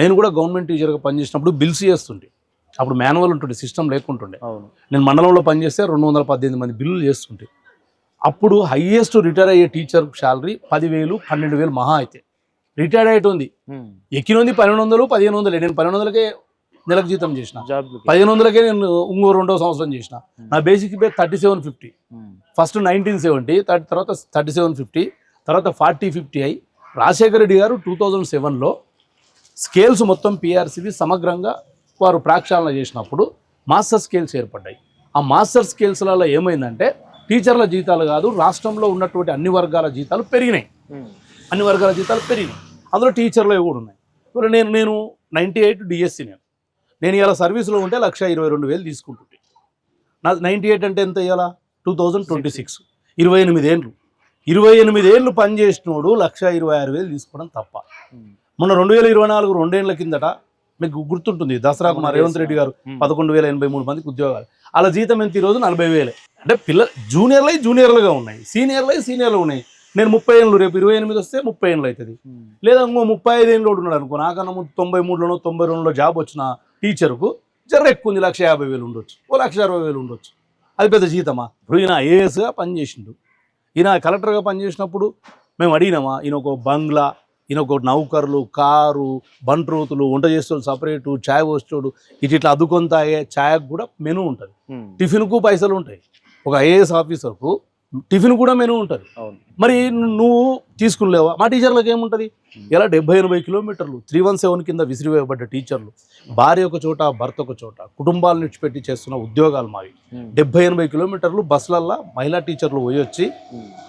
నేను కూడా గవర్నమెంట్ టీచర్గా పనిచేసినప్పుడు బిల్స్ చేస్తుంటే, అప్పుడు మాన్యువల్ ఉంటుండే, సిస్టమ్ లేకుంటుండే. నేను మండలంలో పనిచేస్తే 218 మంది బిల్లులు చేస్తుంటే, అప్పుడు హైయెస్ట్ రిటైర్ అయ్యే టీచర్ శాలరీ 10,000 12,000 మహా అయితే. రిటైర్డ్ అయ్యేటి ఉంది, ఎక్కినది 1200 1500. నేను 1200కే నెలకు జీతం చేసిన, 1500కే నేను ఇంకో 2వ సంవత్సరం చేసిన. నా బేసిక్ పే 3750. ఫస్ట్ 1970, తర్వాత 3750, తర్వాత 4050 అయి రాజశేఖర రెడ్డి గారు 2007లో స్కేల్స్ మొత్తం పిఆర్సీవి సమగ్రంగా వారు ప్రక్షాళన చేసినప్పుడు మాస్టర్ స్కేల్స్ ఏర్పడ్డాయి. ఆ మాస్టర్ స్కేల్స్లలో ఏమైందంటే టీచర్ల జీతాలు కాదు, రాష్ట్రంలో ఉన్నటువంటి అన్ని వర్గాల జీతాలు పెరిగినాయి. అన్ని వర్గాల జీతాలు పెరిగినాయి, అందులో టీచర్లు కూడా ఉన్నాయి. ఇప్పుడు నేను 98 డిఎస్సి, నేను ఇలా సర్వీస్లో ఉంటే 1,22,000 తీసుకుంటుంటే, నా 98 అంటే ఎంత ఇవ్వాలా? 2026, 28 ఏళ్ళు. 28 ఏళ్ళు పనిచేసినోడు 1,26,000 తీసుకోవడం తప్ప. మొన్న 2024 2 ఏళ్ల కిందట మీకు గుర్తుంటుంది, దసరాకు మా రేవంత్ రెడ్డి గారు 11,083 మందికి ఉద్యోగాలు, అలా జీతం ఎంత ఈరోజు 40,000. అంటే జూనియర్లుగా ఉన్నాయి, సీనియర్లు ఉన్నాయి. నేను 30 ఏళ్ళు, రేపు 28 వస్తే 30 ఏళ్ళు అవుతుంది. లేదా ఇంకో 35 ఏళ్ళు ఉన్నాడు అనుకో, నాకన్నా 93లోనో 92లో జాబ్ వచ్చిన టీచర్కు జర ఎక్కువ ఉంది, 1,50,000 ఉండొచ్చు, 1,60,000 ఉండొచ్చు. అది పెద్ద జీతమా? ఇప్పుడు ఈయన ఐఏఎస్గా పనిచేసిండు, ఈయన కలెక్టర్గా పనిచేసినప్పుడు మేము అడిగినామా? ఈయన ఒక బంగ్లా, ఈయన ఒక నౌకర్లు, కారు, బంట్రోతులు, వంట చేసేవాళ్ళు సపరేటు, ఛాయ్ పోసేవాడు, ఇట్లా అద్దుకొని తాగే ఛాయకు కూడా మెనూ ఉంటుంది, టిఫిన్కు పైసలు ఉంటాయి. ఒక ఐఏఎస్ ఆఫీసర్కు టిఫిన్ కూడా మెనూ ఉంటుంది. మరి నువ్వు తీసుకునేవా? మా టీచర్లకు ఏముంటుంది? ఇలా 70-80 కిలోమీటర్లు 317 కింద విసిరివేయబడ్డ టీచర్లు, భార్య ఒక చోట, భర్త ఒక చోట, కుటుంబాలను విడిచిపెట్టి చేస్తున్న ఉద్యోగాలు మావి. 70-80 కిలోమీటర్లు బస్సులల్లో మహిళా టీచర్లు పోయొచ్చి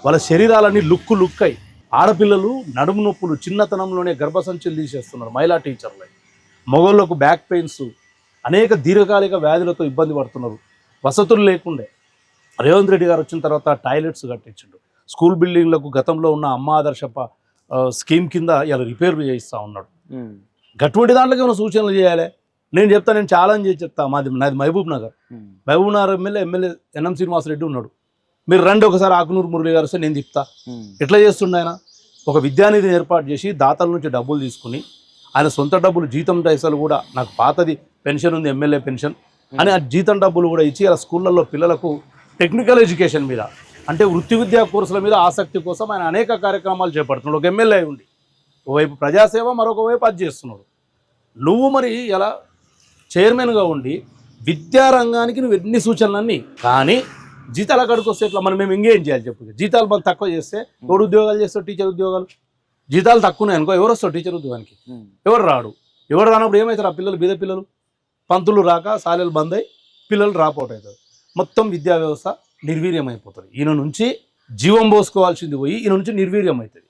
వాళ్ళ శరీరాలన్నీ లుక్ అయి, ఆడపిల్లలు నడుము నొప్పులు చిన్నతనంలోనే గర్భసంచులు తీసేస్తున్నారు మహిళా టీచర్లు. మగవాళ్ళకు బ్యాక్ పెయిన్స్, అనేక దీర్ఘకాలిక వ్యాధులతో ఇబ్బంది పడుతున్నారు. వసతులు లేకుండే రేవంత్ రెడ్డి గారు వచ్చిన తర్వాత టాయిలెట్స్ కట్టించిండు. స్కూల్ బిల్డింగ్లకు గతంలో ఉన్న అమ్మ ఆదర్శ స్కీమ్ కింద ఇలా రిపేర్లు చేయిస్తూ ఉన్నాడు. గటువంటి దాంట్లోకి ఏమైనా సూచనలు చేయాలి? నేను చెప్తా, నేను ఛాలెంజ్ చేసి చెప్తా. నాది మహబూబ్ నగర్ ఎమ్మెల్యే ఎన్ఎం శ్రీనివాసరెడ్డి ఉన్నాడు. మీరు రండి ఒకసారి, ఆకునూరు మురళి గారు వస్తే నేను చెప్తా ఎట్లా చేస్తుండే. ఆయన ఒక విద్యానిధిని ఏర్పాటు చేసి దాతల నుంచి డబ్బులు తీసుకుని, ఆయన సొంత డబ్బులు, జీతం పైసలు కూడా, నాకు పాతది పెన్షన్ ఉంది, ఎమ్మెల్యే పెన్షన్ అని, ఆ జీతం డబ్బులు కూడా ఇచ్చి అలా స్కూళ్ళల్లో పిల్లలకు టెక్నికల్ ఎడ్యుకేషన్ మీద, అంటే వృత్తి విద్యా కోర్సుల మీద ఆసక్తి కోసం ఆయన అనేక కార్యక్రమాలు చేపడుతున్నాడు. ఒక ఎమ్మెల్యే ఉండి ఒకవైపు ప్రజాసేవ, మరొక వైపు అది చేస్తున్నాడు. నువ్వు మరి ఎలా చైర్మన్గా ఉండి విద్యారంగానికి నువ్వు ఎన్ని సూచనలన్నీ, కానీ జీతాల కాడికి వస్తే ఇట్లా మేము ఇంకేం చేయాలి చెప్పు? జీతాలు మనం తక్కువ చేస్తే ఎవరు ఉద్యోగాలు చేస్తారు? టీచర్ ఉద్యోగాలు జీతాలు తక్కువనే అనుకో, ఎవరు వస్తారు టీచర్ ఉద్యోగానికి? ఎవరు రాడు. ఎవరు రానప్పుడు ఏమవుతారు? ఆ పిల్లలు, బీద పిల్లలు, పంతులు రాక సాలెలు బంద్ అయ్యి పిల్లలు డ్రాప్అవుట్ అవుతారు. మొత్తం విద్యా వ్యవస్థ నిర్వీర్యం అయిపోతుంది. ఈయన నుంచి జీవం పోసుకోవాల్సింది పోయి ఈయన నుంచి నిర్వీర్యం అవుతుంది.